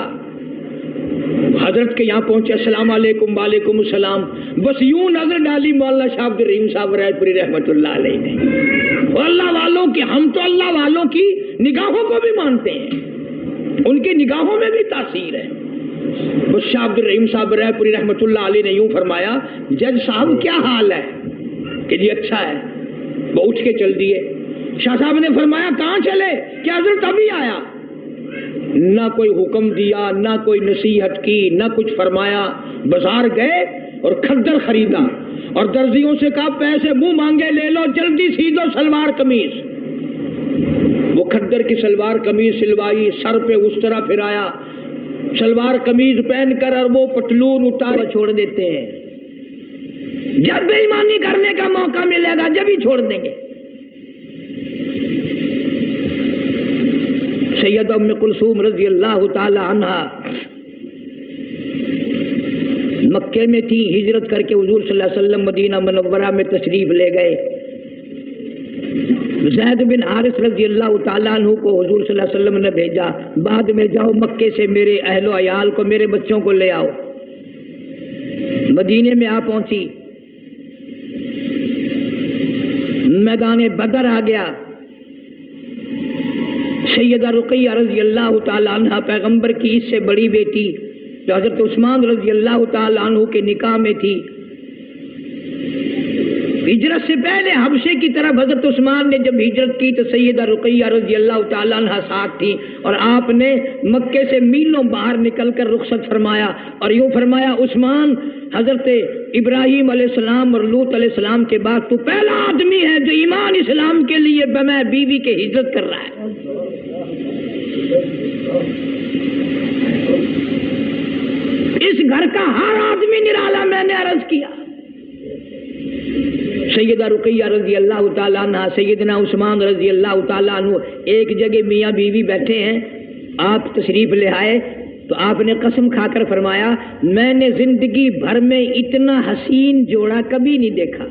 حضرت کے یہاں پہنچے، السلام علیکم، وعلیکم السلام، بس یوں نظر ڈالی مولانا شاہ عبد الرحیم صاحب رائے پوری رحمت اللہ علیہ نے۔ اللہ والوں کی، ہم تو اللہ والوں کی نگاہوں کو بھی مانتے ہیں، ان کی نگاہوں میں بھی تاثیر ہے۔ بس شاہ عبد الرحیم صاحب رائے پوری رحمت اللہ علیہ نے یوں فرمایا جج صاحب کیا حال ہے؟ کہ جی اچھا ہے۔ وہ اٹھ کے چل دیے۔ شاہ صاحب نے فرمایا کہاں چلے؟ کہ حضرت ابھی آیا۔ نہ کوئی حکم دیا، نہ کوئی نصیحت کی، نہ کچھ فرمایا، بازار گئے اور کھدر خریدا اور درزیوں سے کہا پیسے منہ مانگے لے لو، جلدی سی دو سلوار قمیض۔ وہ کھدر کی سلوار قمیض سلوائی، سر پہ اس طرح پھرایا، سلوار قمیض پہن کر اور وہ پتلون اتار چھوڑ دیتے ہیں۔ جب بے ایمانی کرنے کا موقع ملے گا جب ہی چھوڑ دیں گے۔ سیدہ ام کلثوم رضی اللہ تعالی عنہا مکے میں تھی، ہجرت کر کے حضور صلی اللہ علیہ وسلم مدینہ منورہ میں تشریف لے گئے۔ زید بن حارث رضی اللہ تعالیٰ عنہ کو حضور صلی اللہ علیہ وسلم نے بھیجا، بعد میں جاؤ مکے سے میرے اہل و عیال کو، میرے بچوں کو لے آؤ۔ مدینے میں آ پہنچی، میدان بدر آ گیا۔ سیدہ رقیہ رضی اللہ تعالیٰ عنہ پیغمبر کی اس سے بڑی بیٹی جو حضرت عثمان رضی اللہ تعالیٰ عنہ کے نکاح میں تھی، ہجرت سے پہلے حبشے کی طرف حضرت عثمان نے جب ہجرت کی تو سیدہ رقیہ رضی اللہ تعالیٰ عنہ ساتھ تھی، اور آپ نے مکے سے میلوں باہر نکل کر رخصت فرمایا اور یوں فرمایا، عثمان حضرت ابراہیم علیہ السلام اور لوط علیہ السلام کے بعد تو پہلا آدمی ہے جو ایمان اسلام کے لیے بمع بیوی کے ہجرت کر رہا ہے۔ اس گھر کا ہر آدمی نرالا، میں نے عرض کیا۔ سیدہ رقیہ رضی اللہ تعالیٰ عنہ، سیدنا عثمان رضی اللہ تعالیٰ عنہ ایک جگہ میاں بیوی بیٹھے ہیں، آپ تشریف لے آئے تو آپ نے قسم کھا کر فرمایا، میں نے زندگی بھر میں اتنا حسین جوڑا کبھی نہیں دیکھا۔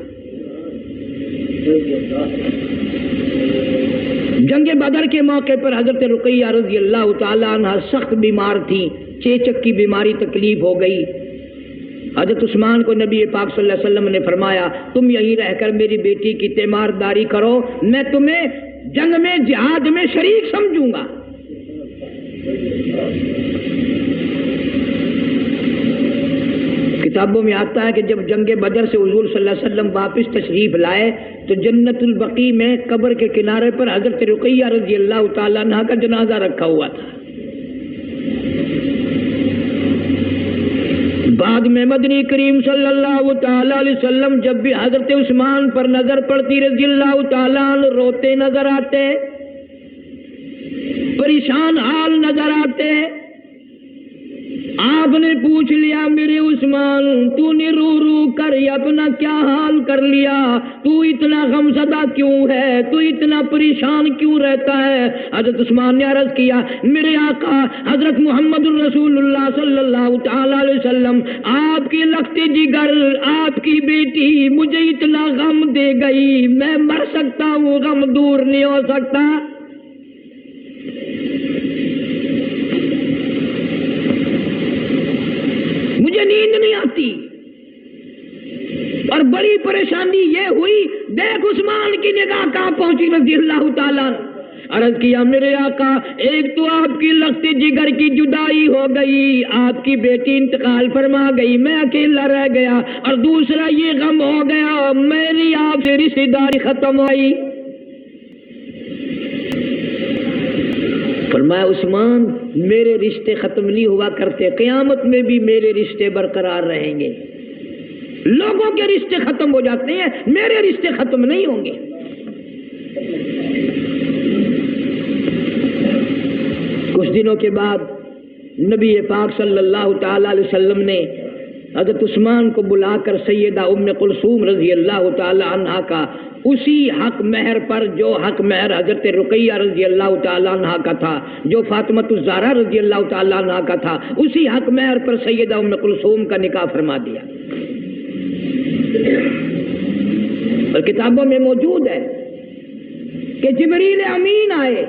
جنگ بدر کے موقع پر حضرت رقیہ رضی اللہ تعالیٰ عنہ سخت بیمار تھی، چیچک کی بیماری تکلیف ہو گئی۔ حضرت عثمان کو نبی پاک صلی اللہ علیہ وسلم نے فرمایا، تم یہیں رہ کر میری بیٹی کی تیمارداری کرو، میں تمہیں جنگ میں جہاد میں شریک سمجھوں گا۔ کتابوں میں آتا ہے کہ جب جنگ بدر سے حضور صلی اللہ علیہ وسلم واپس تشریف لائے تو جنت البقیع میں قبر کے کنارے پر حضرت رقیہ رضی اللہ تعالیٰ عنہ کا جنازہ رکھا ہوا تھا۔ بعد میں مدنی کریم صلی اللہ تعالی علیہ وسلم جب بھی حضرت عثمان پر نظر پڑتی رضی اللہ تعالیٰ عنہ روتے نظر آتے، پریشان حال نظر آتے۔ آپ نے پوچھ لیا، میرے عثمان تو نے رو رو کر اپنا کیا حال کر لیا، تو اتنا غمزدہ کیوں ہے، تو اتنا پریشان کیوں رہتا ہے؟ حضرت عثمان نے عرض کیا، میرے آقا حضرت محمد الرسول اللہ صلی اللہ تعالی علیہ وسلم، آپ کی لخت جگر، آپ کی بیٹی مجھے اتنا غم دے گئی، میں مر سکتا ہوں، غم دور نہیں ہو سکتا۔ مجھے نیند نہیں آتی، اور بڑی پریشانی یہ ہوئی، دیکھ عثمان کی نگاہ کہاں پہنچی رضی اللہ تعالیٰ عنہ۔ عرض کیا، میرے آقا ایک تو آپ کی لخت جگر کی جدائی ہو گئی، آپ کی بیٹی انتقال فرما گئی، میں اکیلا رہ گیا، اور دوسرا یہ غم ہو گیا میری آپ سے رشتہ داری ختم ہوئی۔ فرمایا، عثمان میرے رشتے ختم نہیں ہوا کرتے، قیامت میں بھی میرے رشتے برقرار رہیں گے۔ لوگوں کے رشتے ختم ہو جاتے ہیں، میرے رشتے ختم نہیں ہوں گے۔ کچھ دنوں کے بعد نبی پاک صلی اللہ تعالی علیہ وسلم نے حضرت عثمان کو بلا کر سیدہ ام کلثوم رضی اللہ تعالی عنہا کا اسی حق مہر پر جو حق مہر حضرت رقیہ رضی اللہ تعالی عنہا کا تھا، جو فاطمۃ الزہرا رضی اللہ تعالی عنہا کا تھا، اسی حق مہر پر سیدہ ام کلثوم کا نکاح فرما دیا۔ اور کتابوں میں موجود ہے کہ جبریل امین آئے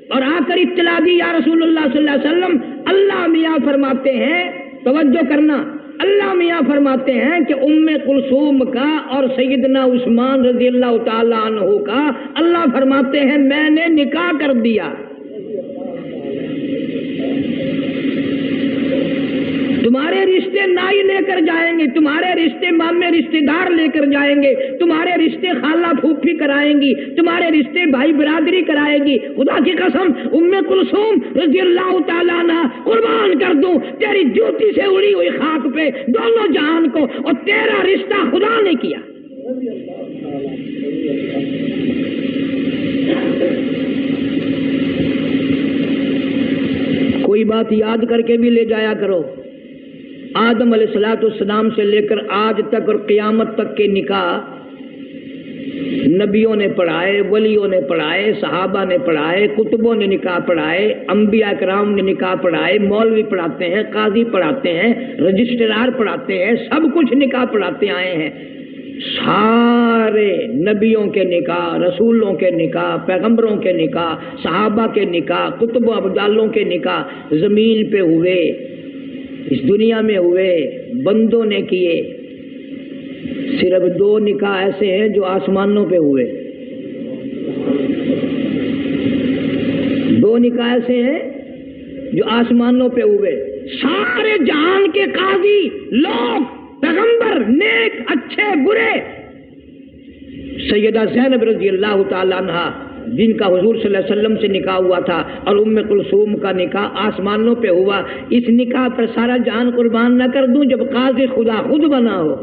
اور آ کر اطلاع دی، یا رسول اللہ صلی اللہ علیہ وسلم، اللہ میاں فرماتے ہیں، توجہ کرنا، اللہ میاں فرماتے ہیں کہ ام کلثوم کا اور سیدنا عثمان رضی اللہ تعالیٰ عنہ کا اللہ فرماتے ہیں میں نے نکاح کر دیا۔ تمہارے رشتے نائی لے کر جائیں گے، تمہارے رشتے مامے رشتے دار لے کر جائیں گے، تمہارے رشتے خالہ پھوپھی کرائیں گی، تمہارے رشتے بھائی برادری کرائے گی۔ خدا کی قسم ام کلثوم رضی اللہ تعالیٰ عنہ، قربان کر دوں تیری جوتی سے اڑی ہوئی خاک پہ دونوں جہان کو، اور تیرا رشتہ خدا نے کیا۔ کوئی بات یاد کر کے بھی لے جایا کرو، آدم علیہ السلام سے لے کر آج تک اور قیامت تک کے نکاح نبیوں نے پڑھائے، ولیوں نے پڑھائے، صحابہ نے پڑھائے، کتبوں نے نکاح پڑھائے، انبیاء کرام نے نکاح پڑھائے، مولوی پڑھاتے ہیں، قاضی پڑھاتے ہیں، رجسٹرار پڑھاتے ہیں، سب کچھ نکاح پڑھاتے آئے ہیں۔ سارے نبیوں کے نکاح، رسولوں کے نکاح، پیغمبروں کے نکاح، صحابہ کے نکاح، کتب و ابدالوں کے نکاح زمین پہ ہوئے، اس دنیا میں ہوئے، بندوں نے کیے۔ صرف 2 نکاح ایسے ہیں جو آسمانوں پہ ہوئے، 2 نکاح ایسے ہیں جو آسمانوں پہ ہوئے۔ سارے جہان کے قاضی لوگ، پیغمبر، نیک، اچھے، برے، سیدہ زینب رضی اللہ تعالیٰ عنہا جن کا حضور صلی اللہ علیہ وسلم سے نکاح ہوا تھا، اور ام کلثوم کا نکاح آسمانوں پہ ہوا، اس نکاح پر سارا جان قربان نہ کر دوں جب قاضی خدا خود بنا ہو؟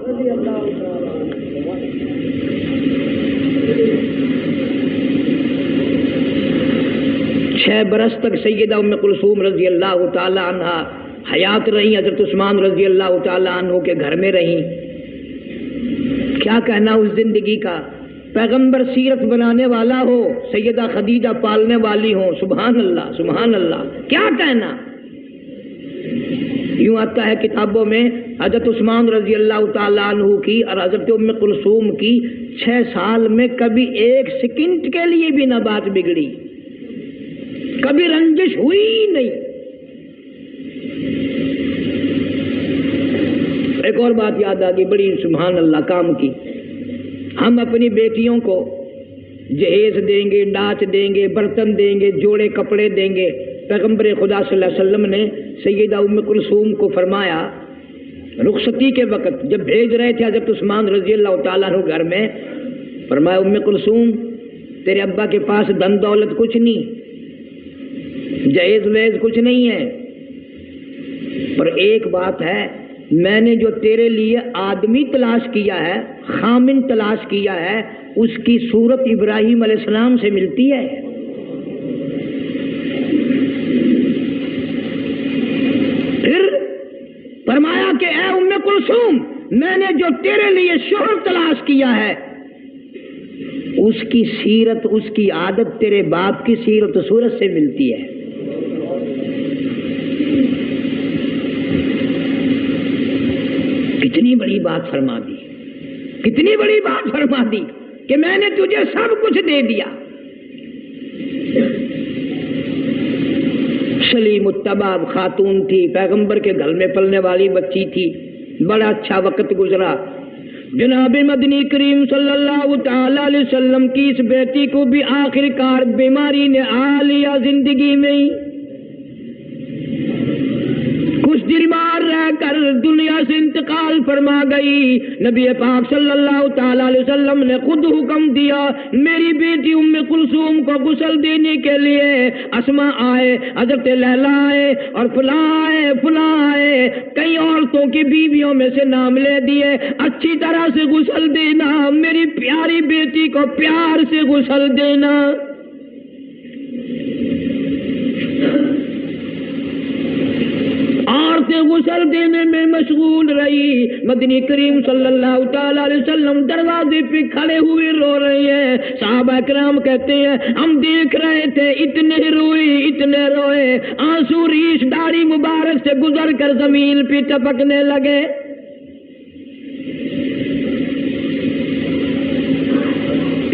6 برس تک سیدہ ام کلثوم رضی اللہ تعالی عنہا حیات رہی، حضرت عثمان رضی اللہ تعالی عنہ کے گھر میں رہی۔ کیا کہنا اس زندگی کا؟ پیغمبر سیرت بنانے والا ہو، سیدہ خدیجہ پالنے والی ہو، سبحان اللہ سبحان اللہ، کیا کہنا۔ یوں آتا ہے کتابوں میں حضرت عثمان رضی اللہ تعالیٰ عنہ کی اور حضرت ام کلثوم کی 6 سال میں کبھی 1 سیکنڈ کے لیے بھی نہ بات بگڑی، کبھی رنجش ہوئی نہیں۔ ایک اور بات یاد آ گئی بڑی سبحان اللہ کام کی، ہم اپنی بیٹیوں کو جہیز دیں گے، ڈاچ دیں گے، برتن دیں گے، جوڑے کپڑے دیں گے۔ پیغمبر خدا صلی اللہ علیہ وسلم نے سیدہ ام کلثوم کو فرمایا رخصتی کے وقت جب بھیج رہے تھے حضرت عثمان رضی اللہ تعالیٰ عنہ گھر میں، فرمایا ام کلثوم تیرے ابا کے پاس دھن دولت کچھ نہیں، جہیز ویز کچھ نہیں ہے، پر ایک بات ہے، میں نے جو تیرے لیے آدمی تلاش کیا ہے، خامن تلاش کیا ہے، اس کی صورت ابراہیم علیہ السلام سے ملتی ہے۔ پھر فرمایا کہ اے ام کلثوم میں نے جو تیرے لیے شوہر تلاش کیا ہے، اس کی سیرت، اس کی عادت تیرے باپ کی سیرت و صورت سے ملتی ہے۔ کتنی بڑی بات فرما دی، کتنی بڑی بات فرما دی کہ میں نے تجھے سب کچھ دے دیا۔ سلیم الطباب خاتون تھی، پیغمبر کے گھر میں پلنے والی بچی تھی، بڑا اچھا وقت گزرا۔ جناب مدنی کریم صلی اللہ تعالی علیہ وسلم کی اس بیٹی کو بھی آخر کار بیماری نے آ لیا زندگی میں ہی، کچھ دن بعد رہ کر دنیا سے انتقال فرما گئی۔ نبی پاک صلی اللہ تعالی علیہ وسلم نے خود حکم دیا میری بیٹی ام کلثوم کو غسل دینے کے لیے اسماء آئے، حضرت لیلا آئے، اور فلاں آئے، فلاں آئے، کئی عورتوں کی بیویوں میں سے نام لے دیے، اچھی طرح سے غسل دینا، میری پیاری بیٹی کو پیار سے غسل دینا۔ عورتیں غسل دینے میں مشغول رہی، مدنی کریم صلی اللہ تعالی علیہ وسلم دروازے پہ کھڑے ہوئے رو رہے ہیں۔ صحابہ کرام کہتے ہیں ہم دیکھ رہے تھے، اتنے روئی، اتنے روئے، آنسو ریش داڑھی مبارک سے گزر کر زمین پہ ٹپکنے لگے۔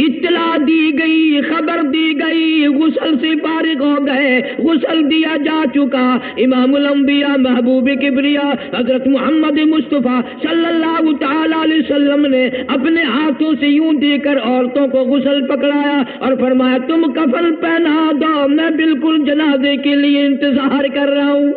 اطلاع دی گئی، خبر دی گئی، غسل سے فارغ ہو گئے، غسل دیا جا چکا۔ امام الانبیاء محبوب کبریا حضرت محمد مصطفیٰ صلی اللہ تعالی علیہ وسلم نے اپنے ہاتھوں سے یوں دے کر عورتوں کو غسل پکڑایا اور فرمایا تم کفن پہنا دو، میں بالکل جنازے کے لیے انتظار کر رہا ہوں۔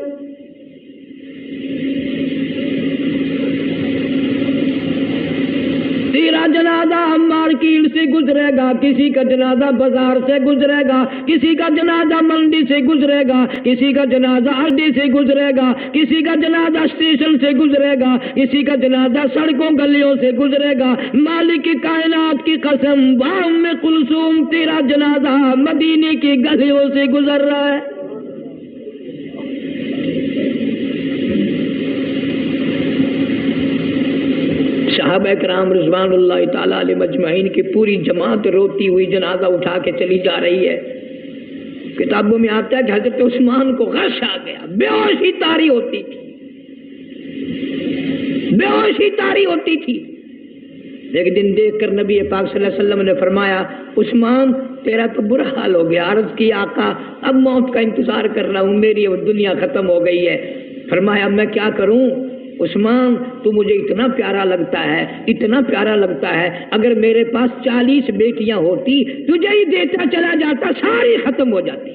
تیرا جنازہ مارکیٹ سے گزرے گا، کسی کا جنازہ بازار سے گزرے گا، کسی کا جنازہ منڈی سے گزرے گا، کسی کا جنازہ اڈے سے گزرے گا، کسی کا جنازہ اسٹیشن سے گزرے گا، کسی کا جنازہ سڑکوں گلیوں سے گزرے گا۔ مالک کائنات کی قسم، ام کلثوم تیرا جنازہ مدینے کی گلیوں سے گزر رہا ہے۔ صحابہ کرام رضوان اللہ تعالی علیہ مجمعین کی پوری جماعت روتی ہوئی جنازہ اٹھا کے چلی جا رہی ہے. کتابوں میں آتا ہے کہ حضرت عثمان کو غش آ گیا, بے ہوشی طاری ہوتی تھی, بے ہوشی طاری ہوتی تھی. ایک دن دیکھ کر نبی پاک صلی اللہ علیہ وسلم نے فرمایا, عثمان تیرا تو برا حال ہو گیا. عرض کی آقا اب موت کا انتظار کر رہا ہوں, میری دنیا ختم ہو گئی ہے. فرمایا میں کیا کروں عثمان, تو مجھے اتنا پیارا لگتا ہے, اتنا پیارا لگتا ہے, اگر میرے پاس 40 بیٹیاں ہوتی تجھے ہی دیتا چلا جاتا, ساری ختم ہو جاتی.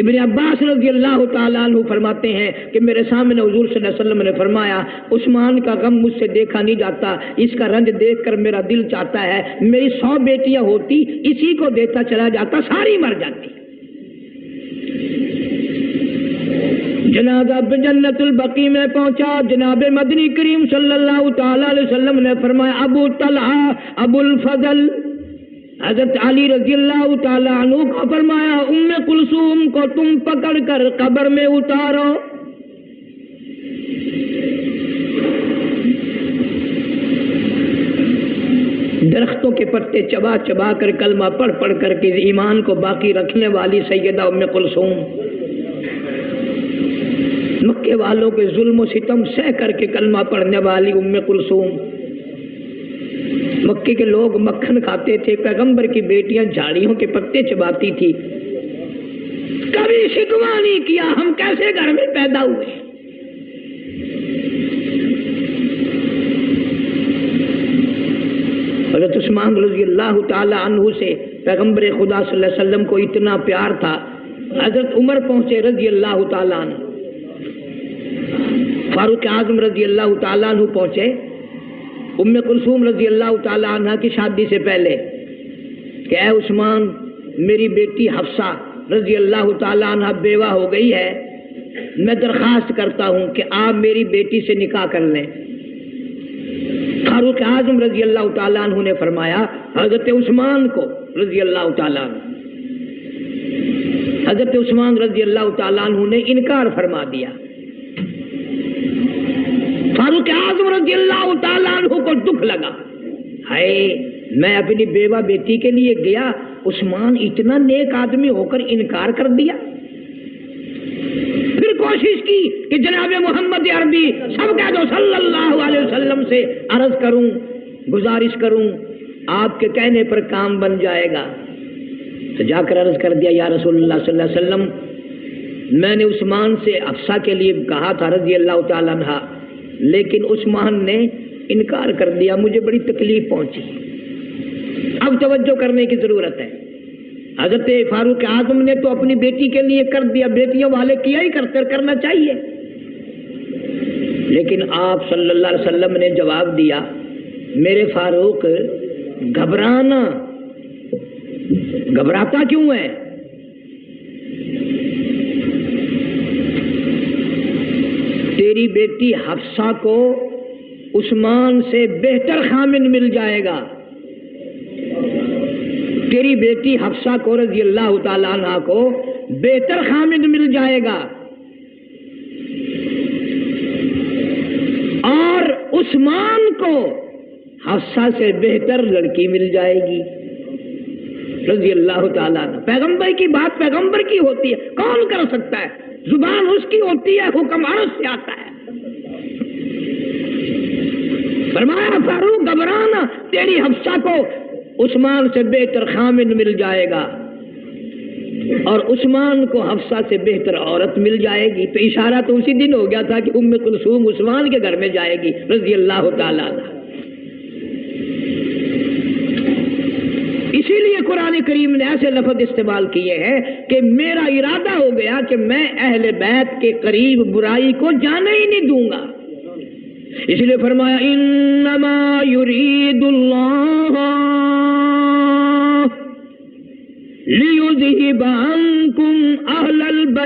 ابن عباس رضی اللہ تعالیٰ عنہ فرماتے ہیں کہ میرے سامنے حضور صلی اللہ علیہ وسلم نے فرمایا, عثمان کا غم مجھ سے دیکھا نہیں جاتا, اس کا رنج دیکھ کر میرا دل چاہتا ہے میری 100 بیٹیاں ہوتی اسی کو دیتا چلا جاتا, ساری مر جاتی. جنازہ جنت البقیع میں پہنچا. جناب مدنی کریم صلی اللہ تعالیٰ علیہ وسلم نے فرمایا, ابو طلحہ ابو الفضل حضرت علی رضی اللہ تعالیٰ عنہ کو فرمایا, ام کلثوم کو تم پکڑ کر قبر میں اتارو. درختوں کے پتے چبا چبا کر کلمہ پڑھ پڑھ کر کے ایمان کو باقی رکھنے والی سیدہ ام کلثوم, مکے والوں کے ظلم و ستم سہ کر کے کلمہ پڑھنے والی ام کلثوم. مکے کے لوگ مکھن کھاتے تھے, پیغمبر کی بیٹیاں جھاڑیوں کے پتے چباتی تھی. کبھی شکوہ نہیں کیا ہم کیسے گھر میں پیدا ہوئے. حضرت عثمان رضی اللہ تعالی عنہ سے پیغمبر خدا صلی اللہ علیہ وسلم کو اتنا پیار تھا. حضرت عمر پہنچے رضی اللہ تعالیٰ عنہ, فاروق اعظم رضی اللہ تعالیٰ عنہ پہنچے ام کلثوم رضی اللہ تعالیٰ عنہ کی شادی سے پہلے کہ اے عثمان, میری بیٹی حفصہ رضی اللہ تعالیٰ عنہ بیوہ ہو گئی ہے, میں درخواست کرتا ہوں کہ آپ میری بیٹی سے نکاح کر لیں. فاروق اعظم رضی اللہ تعالیٰ عنہ نے فرمایا حضرت عثمان کو رضی اللہ تعالیٰ عنہ, حضرت عثمان رضی اللہ تعالیٰ عنہ نے انکار فرما دیا. فاروق اعظم رضی اللہ تعالیٰ عنہ کو دکھ لگا, ہائے میں اپنی بیوہ بیٹی کے لیے گیا, عثمان اتنا نیک آدمی ہو کر انکار کر دیا. پھر کوشش کی کہ جناب محمد عربی سب کہہ دو صلی اللہ علیہ وسلم سے عرض کروں, گزارش کروں, آپ کے کہنے پر کام بن جائے گا. تو جا کر عرض کر دیا, یا رسول اللہ صلی اللہ علیہ وسلم, میں نے عثمان سے حفصہ کے لیے کہا تھا رضی اللہ تعالیٰ عنہ, لیکن عثمان نے انکار کر دیا, مجھے بڑی تکلیف پہنچی. اب توجہ کرنے کی ضرورت ہے. حضرت فاروق اعظم نے تو اپنی بیٹی کے لیے کر دیا, بیٹیوں والے کیا ہی کرنا چاہیے, لیکن آپ صلی اللہ علیہ وسلم نے جواب دیا, میرے فاروق گھبراتا کیوں ہے؟ تیری بیٹی حفصہ کو عثمان سے بہتر خامن مل جائے گا. تیری بیٹی حفصہ کو رضی اللہ تعالیٰ عنہ کو بہتر خامن مل جائے گا, اور عثمان کو حفصہ سے بہتر لڑکی مل جائے گی رضی اللہ تعالیٰ عنہ. پیغمبر کی بات پیغمبر کی ہوتی ہے, کون کر سکتا ہے؟ زبان اس کی ہوتی ہے, حکم عرض سے آتا ہے. فرمایا فاروق گھبرانا, تیری حفصہ کو عثمان سے بہتر خامن مل جائے گا اور عثمان کو حفصہ سے بہتر عورت مل جائے گی. تو اشارہ تو اسی دن ہو گیا تھا کہ ام کلثوم عثمان کے گھر میں جائے گی رضی اللہ تعالیٰ عنہ. اسی لیے قرآن کریم نے ایسے لفظ استعمال کیے ہیں کہ میرا ارادہ ہو گیا کہ میں اہل بیت کے قریب برائی کو جانے ہی نہیں دوں گا. اس لیے فرمایا انما یرید اللہ لیذہب عنکم اہل البیت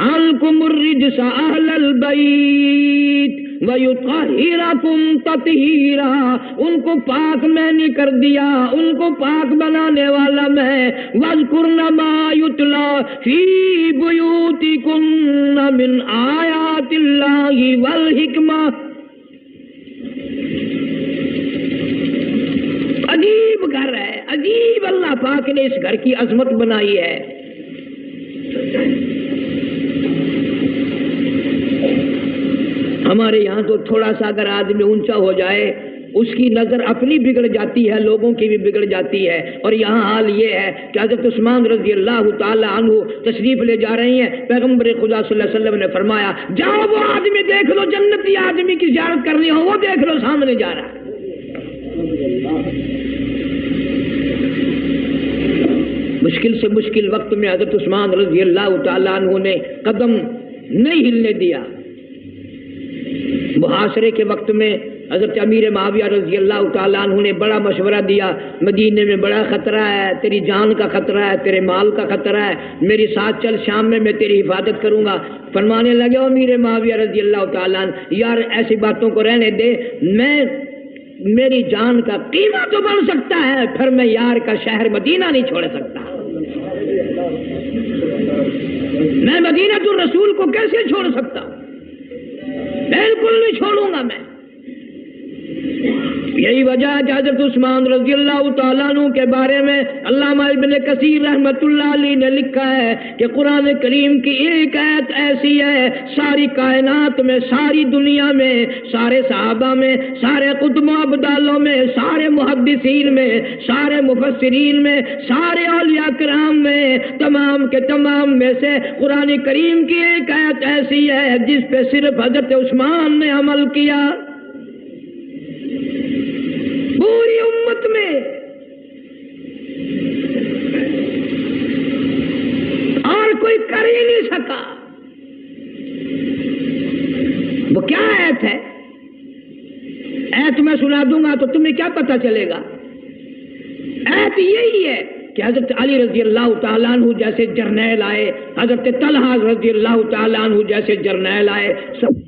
عنکم الرجس اہل البیت وَيُطَهِّرَكُمْ تَطْهِيرًا. ان کو پاک میں نے کر دیا, ان کو پاک بنانے والا میں. وَاذْكُرْنَ مَا يُتْلَى فِي بُيُوتِكُنَّ مِنْ آيَاتِ اللَّهِ وَالْحِکْمَةِ. عجیب گھر ہے، عجیب اللہ پاک نے اس گھر کی عظمت بنائی ہے. ہمارے یہاں تو تھوڑا سا اگر آدمی اونچا ہو جائے اس کی نظر اپنی بگڑ جاتی ہے، لوگوں کی بھی بگڑ جاتی ہے. اور یہاں حال یہ ہے کہ حضرت عثمان رضی اللہ تعالی عنہ تشریف لے جا رہی ہیں. پیغمبر خدا صلی اللہ علیہ وسلم نے فرمایا جاؤ وہ آدمی دیکھ لو، جنتی آدمی کی زیارت کرنی ہو وہ دیکھ لو، سامنے جا رہا ہے. مشکل سے مشکل وقت میں حضرت عثمان رضی اللہ تعالی عنہ نے قدم نہیں ہلنے دیا. محاصرے کے وقت میں حضرت امیر معاویہ رضی اللہ تعالیٰ عنہ نے بڑا مشورہ دیا، مدینے میں بڑا خطرہ ہے، تیری جان کا خطرہ ہے، تیرے مال کا خطرہ ہے، میری ساتھ چل، شام میں تیری حفاظت کروں گا. فرمانے لگے امیر معاویہ رضی اللہ تعالیٰ عنہ یار ایسی باتوں کو رہنے دے، میری جان کا قیمہ تو بن سکتا ہے، پھر میں یار کا شہر مدینہ نہیں چھوڑ سکتا. میں مدینہ الرسول کو کیسے چھوڑ سکتا ہوں؟ بالکل نہیں چھوڑوں گا میں. یہی وجہ ہے کہ حضرت عثمان رضی اللہ تعالیٰ عنہ کے بارے میں علامہ ابن کثیر رحمۃ اللہ علیہ نے لکھا ہے کہ قرآن کریم کی ایک آیت ایسی ہے ساری کائنات میں، ساری دنیا میں، سارے صحابہ میں، سارے قطب و ابدالوں میں، سارے محدثین میں، سارے مفسرین میں، سارے اولیاء کرام میں، تمام کے تمام میں سے قرآن کریم کی ایک آیت ایسی ہے جس پہ صرف حضرت عثمان نے عمل کیا. پوری امت میں اور کوئی کر ہی نہیں سکا. وہ کیا ایت ہے؟ ایت میں سنا دوں گا تو تمہیں کیا پتہ چلے گا. ایت یہی ہے کہ حضرت علی رضی اللہ تعالیٰ عنہ جیسے جرنیل آئے، حضرت طلحہ رضی اللہ تعالیٰ عنہ جیسے جرنیل آئے، سب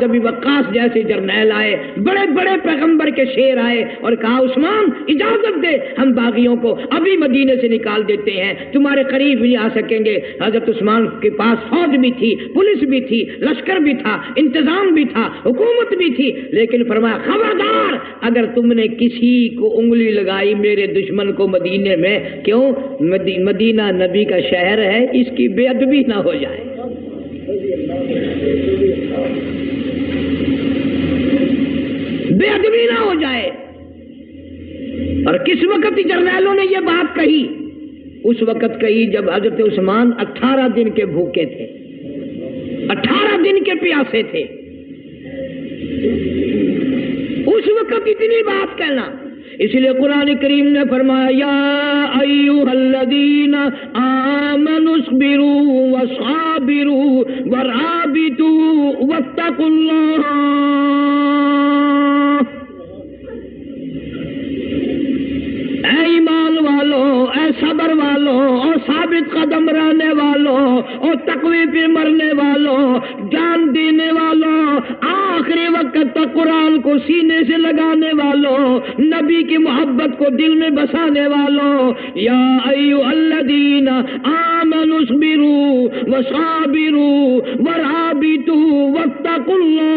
ابی وقاص جیسے جرنیل آئے، بڑے بڑے پیغمبر کے شیر آئے اور کہا عثمان اجازت دے، ہم باغیوں کو ابھی مدینے سے نکال دیتے ہیں، تمہارے قریب نہیں آ سکیں گے. حضرت عثمان کے پاس فوج بھی تھی، پولیس بھی تھی، لشکر بھی تھا، انتظام بھی تھا، حکومت بھی تھی، لیکن فرمایا خبردار اگر تم نے کسی کو انگلی لگائی میرے دشمن کو مدینے میں، کیوں؟ مدینہ نبی کا شہر ہے، اس کی بے ادبی نہ ہو جائے. بے ادبی نہ ہو جائے. اور کس وقت جرنیلوں نے یہ بات کہی؟ اس وقت کہی جب حضرت عثمان 18 دن کے بھوکے تھے، 18 دن کے پیاسے تھے. اس وقت اتنی بات کہنا. اس لیے قرآن کریم نے فرمایا یا ایھا الذین آمنوا اصبروا وصابروا ورابطوا واتقوا اللہ. اے ایمان والو، اے صبر والو، اور ثابت قدم رہنے والوں، اور تقوی پہ مرنے والوں، جان دینے والوں، آخری وقت تک قرآن کو سینے سے لگانے والوں، نبی کی محبت کو دل میں بسانے والوں، یا ایھا الذین آمنوا اصبروا وصابروا ورابطوا واتقوا اللہ.